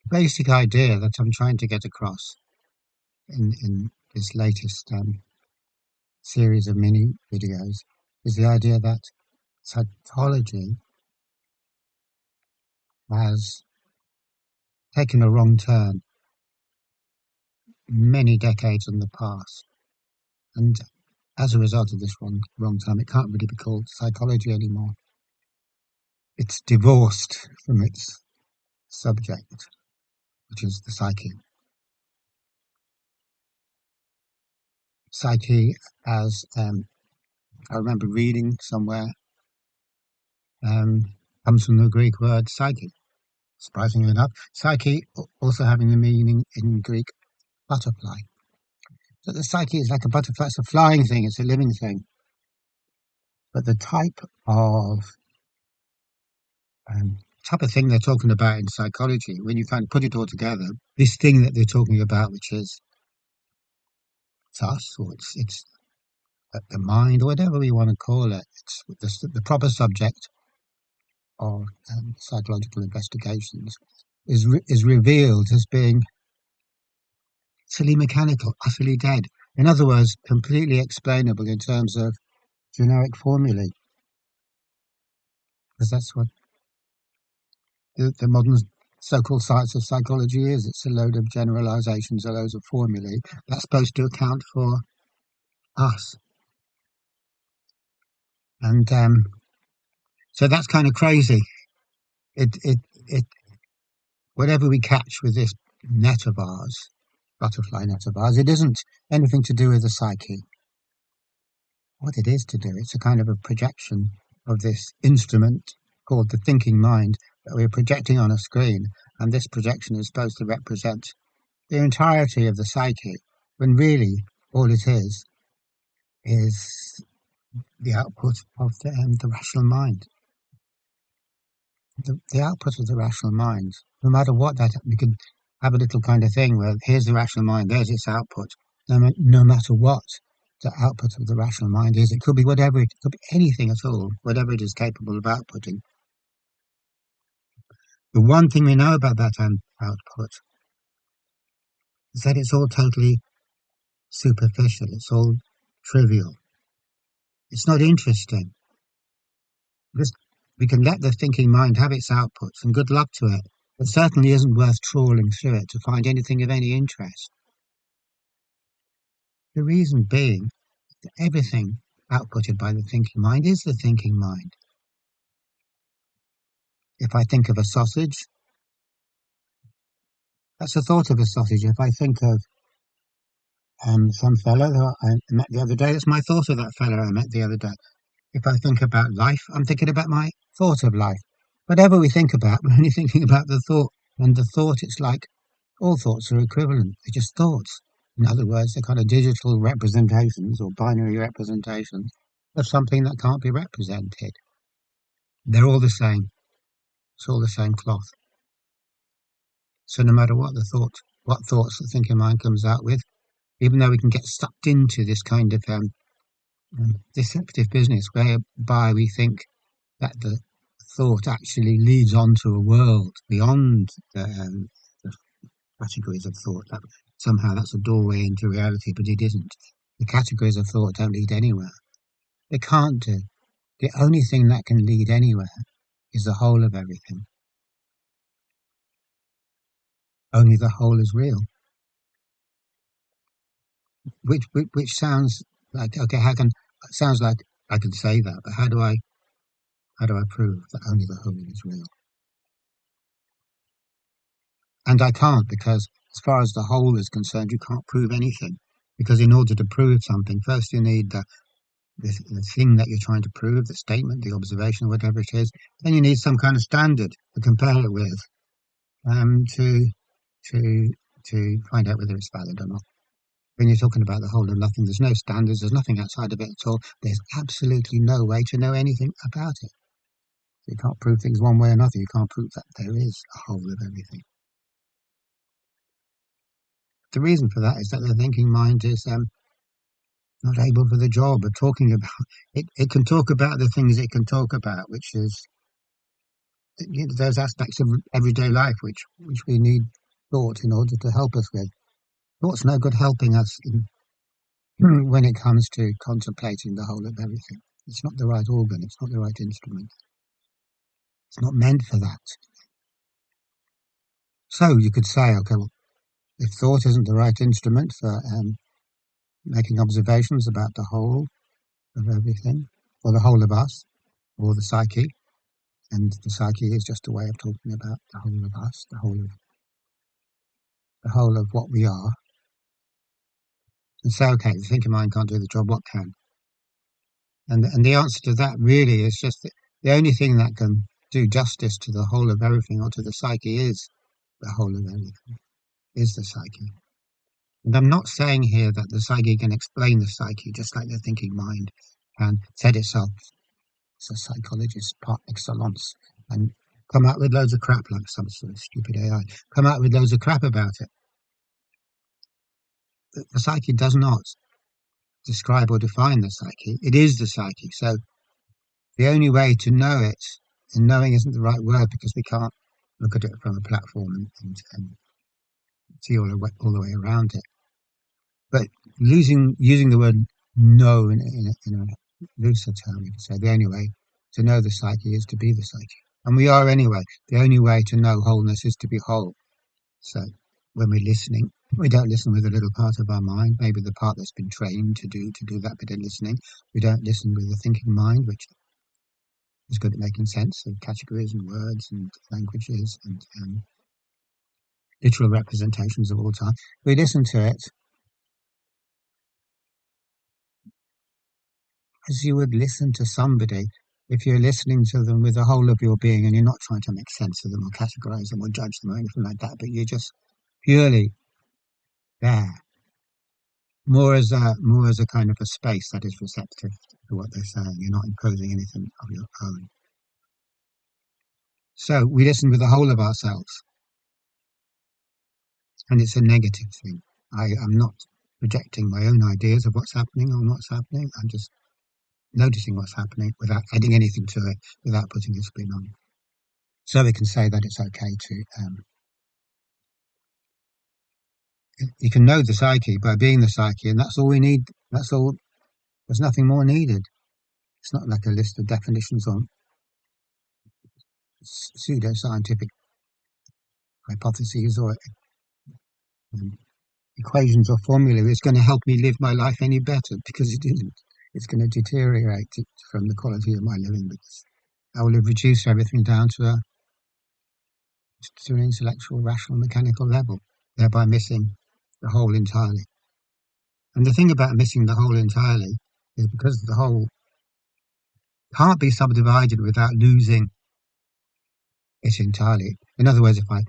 basic idea that I'm trying to get across in this latest series of mini videos is the idea that psychology has taken a wrong turn many decades in the past. And as a result of this wrong turn, it can't really be called psychology anymore. It's divorced from its subject, which is the psyche. Psyche, as I remember reading somewhere, um, comes from the Greek word psyche. Surprisingly enough, psyche also having the meaning in Greek butterfly. So the psyche is like a butterfly, it's a flying thing, it's a living thing. But the type of thing they're talking about in psychology, when you kind of put it all together, this thing that they're talking about, which is it's us, or it's the mind, or whatever we want to call it, it's the proper subject of psychological investigations, is revealed as being utterly mechanical, utterly dead. In other words, completely explainable in terms of generic formulae, because that's what the modern so-called science of psychology is. It's a load of generalizations, a load of formulae that's supposed to account for us. And so that's kind of crazy. It whatever we catch with this net of ours, butterfly net of ours, it isn't anything to do with the psyche. What it is to do, it's a kind of a projection of this instrument called the thinking mind that we're projecting on a screen, and this projection is supposed to represent the entirety of the psyche, when really all it is the output of the rational mind. The output of the rational mind, no matter what that, we could have a little kind of thing where here's the rational mind, there's its output. No matter what the output of the rational mind is, it could be whatever, it could be anything at all, whatever it is capable of outputting. The one thing we know about that output is that it's all totally superficial, it's all trivial, it's not interesting. Just we can let the thinking mind have its outputs, and good luck to it. It certainly isn't worth trawling through it to find anything of any interest. The reason being that everything outputted by the thinking mind is the thinking mind. If I think of a sausage, that's the thought of a sausage. If I think of some fellow who I met the other day, that's my thought of that fellow I met the other day. If I think about life, I'm thinking about my thought of life. Whatever we think about, we're only thinking about the thought. And the thought, it's like all thoughts are equivalent. They're just thoughts. In other words, they're kind of digital representations or binary representations of something that can't be represented. They're all the same. It's all the same cloth. So no matter what thoughts the thinking mind comes out with, even though we can get sucked into this kind of deceptive business whereby we think that the thought actually leads on to a world beyond the categories of thought, that somehow that's a doorway into reality, but it isn't. The categories of thought don't lead anywhere. They can't do. The only thing that can lead anywhere is the whole of everything. Only the whole is real. Which sounds like, okay, how can it sounds like I could say that, but how do I prove that only the whole is real? And I can't, because as far as the whole is concerned, you can't prove anything. Because in order to prove something, first you need the thing that you're trying to prove, the statement, the observation, whatever it is. Then you need some kind of standard to compare it with, um, to to to find out whether it's valid or not. When you're talking about the whole of nothing, there's no standards, there's nothing outside of it at all. There's absolutely no way to know anything about it. You can't prove things one way or another. You can't prove that there is a whole of everything. The reason for that is that the thinking mind is not able for the job of talking about it. It can talk about the things it can talk about, which is those aspects of everyday life which we need thought in order to help us with. Thought's no good helping us when it comes to contemplating the whole of everything. It's not the right organ, it's not the right instrument. It's not meant for that. So you could say, okay, well, if thought isn't the right instrument for making observations about the whole of everything, or the whole of us, or the psyche, and the psyche is just a way of talking about the whole of us, the whole of what we are, and say, okay, the thinking mind can't do the job, what can? And the answer to that really is just that the only thing that can do justice to the whole of everything or to the psyche is the whole of everything, is the psyche. And I'm not saying here that the psyche can explain the psyche, just like the thinking mind can set itself as a psychologist par excellence and come out with loads of crap like some sort of stupid AI, come out with loads of crap about it. The psyche does not describe or define the psyche. It is the psyche. So the only way to know it, and knowing isn't the right word because we can't look at it from a platform and see all the way around it. But using the word know in a looser term, you could say the only way to know the psyche is to be the psyche. And we are anyway. The only way to know wholeness is to be whole. So when we're listening, we don't listen with a little part of our mind, maybe the part that's been trained to do that bit of listening. We don't listen with the thinking mind, which is good at making sense of categories and words and languages and literal representations of all time. We listen to it as you would listen to somebody if you're listening to them with the whole of your being and you're not trying to make sense of them or categorize them or judge them or anything like that, but you're just purely there, more as a kind of a space that is receptive to what they're saying. You're not imposing anything of your own. So we listen with the whole of ourselves, and it's a negative thing. I am not projecting my own ideas of what's happening or what's happening. I'm just noticing what's happening without adding anything to it, without putting a spin on it. So we can say that it's okay to you can know the psyche by being the psyche, and that's all we need. That's all. There's nothing more needed. It's not like a list of definitions on pseudo-scientific hypotheses or um, equations or formulae. It's going to help me live my life any better because it isn't. It's going to deteriorate it from the quality of my living because I will have reduced everything down to an intellectual, rational, mechanical level, thereby missing the whole entirely. And the thing about missing the whole entirely is because the whole can't be subdivided without losing it entirely. In other words, if I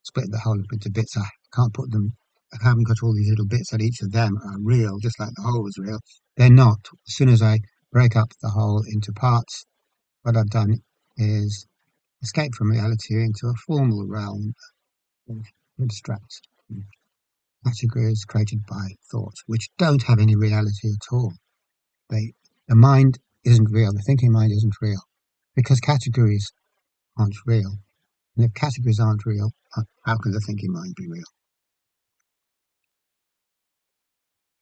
split the whole into bits, I can't put them, I haven't got all these little bits that each of them are real, just like the whole is real. They're not. As soon as I break up the whole into parts, what I've done is escape from reality into a formal realm of abstract categories created by thought, which don't have any reality at all. The mind isn't real, the thinking mind isn't real, because categories aren't real. And if categories aren't real, how can the thinking mind be real?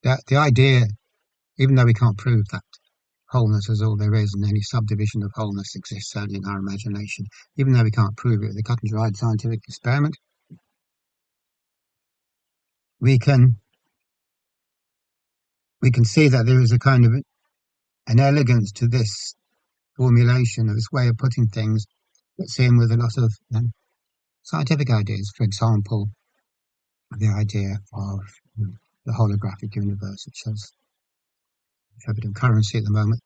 The idea, even though we can't prove that wholeness is all there is and any subdivision of wholeness exists only in our imagination, even though we can't prove it with a cut and dried scientific experiment, we can we can see that there is a kind of an elegance to this formulation, of this way of putting things, that's in with a lot of scientific ideas. For example, the idea of the holographic universe, which has a bit of currency at the moment.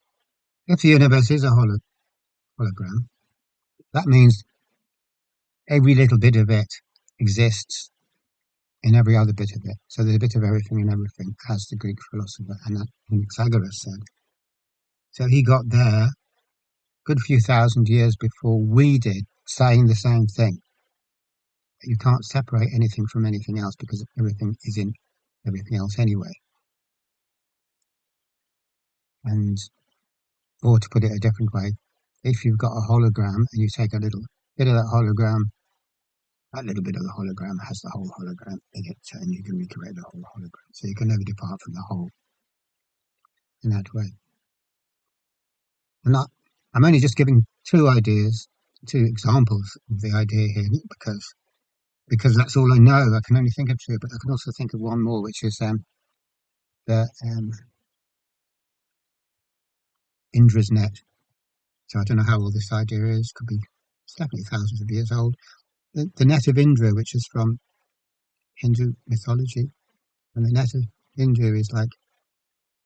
If the universe is a hologram, that means every little bit of it exists in every other bit of it. So there's a bit of everything in everything, as the Greek philosopher Anaxagoras said. So he got there a good few thousand years before we did, saying the same thing. You can't separate anything from anything else because everything is in everything else anyway. And, or to put it a different way, if you've got a hologram and you take a little bit of that hologram That little bit of the hologram has the whole hologram in it, and you can recreate the whole hologram. So you can never depart from the whole in that way. And I'm only just giving two ideas, two examples of the idea here, because that's all I know. I can only think of two, but I can also think of one more, which is the Indra's net. So I don't know how old this idea is. Could be, it's definitely thousands of years old. The net of Indra, which is from Hindu mythology, and the net of Indra is like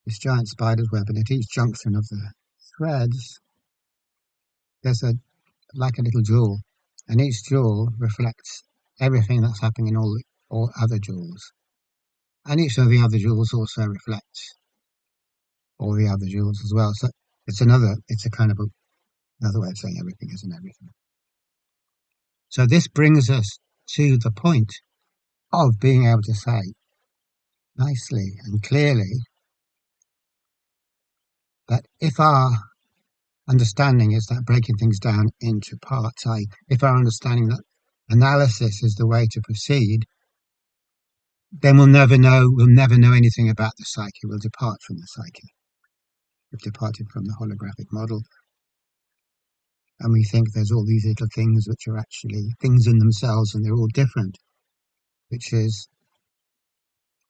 this giant spider's web, and at each junction of the threads, there's like a little jewel, and each jewel reflects everything that's happening in all other jewels, and each of the other jewels also reflects all the other jewels as well. So it's a kind of another way of saying everything isn't everything. So this brings us to the point of being able to say nicely and clearly that if our understanding is that breaking things down into parts, if our understanding that analysis is the way to proceed, then we'll never know anything about the psyche. We'll depart from the psyche. We've departed from the holographic model, and we think there's all these little things which are actually things in themselves, and they're all different, which is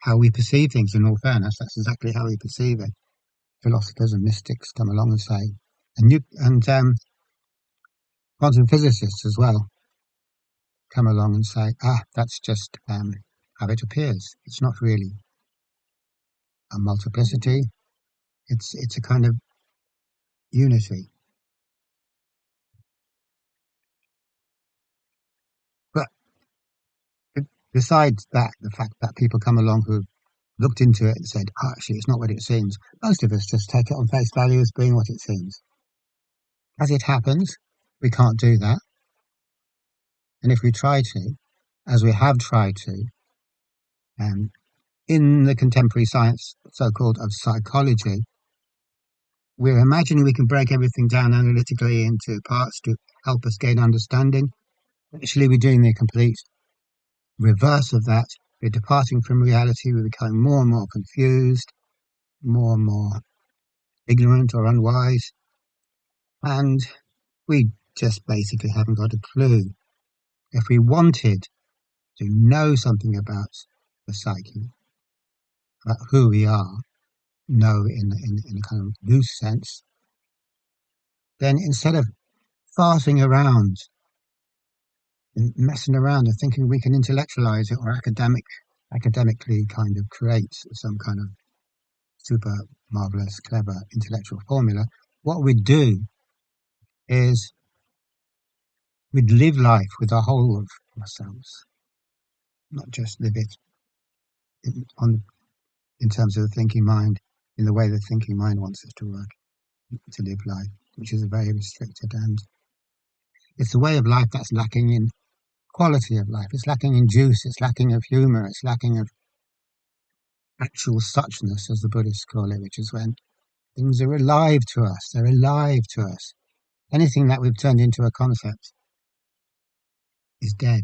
how we perceive things. In all fairness, that's exactly how we perceive it. Philosophers and mystics come along and say, and quantum physicists as well come along and say, that's just how it appears. It's not really a multiplicity. It's a kind of unity. But besides that, the fact that people come along who looked into it and said, actually, it's not what it seems, most of us just take it on face value as being what it seems. As it happens, we can't do that. And if we try to, as we have tried to, in the contemporary science, so-called, of psychology, we're imagining we can break everything down analytically into parts to help us gain understanding. Actually, we're doing the complete reverse of that. We're departing from reality. We're becoming more and more confused, more and more ignorant or unwise, and we just basically haven't got a clue. If we wanted to know something about the psyche, about who we are, know in a kind of loose sense, then instead of farting around and messing around and thinking we can intellectualize it or academically kind of create some kind of super marvelous, clever intellectual formula, what we'd do is we'd live life with the whole of ourselves, not just live it in terms of the thinking mind, in the way the thinking mind wants us to work, to live life, which is a very restricted, and it's a way of life that's lacking in quality of life. It's lacking in juice. It's lacking of humor. It's lacking of actual suchness, as the Buddhists call it, which is when things are alive to us. They're alive to us. Anything that we've turned into a concept is dead.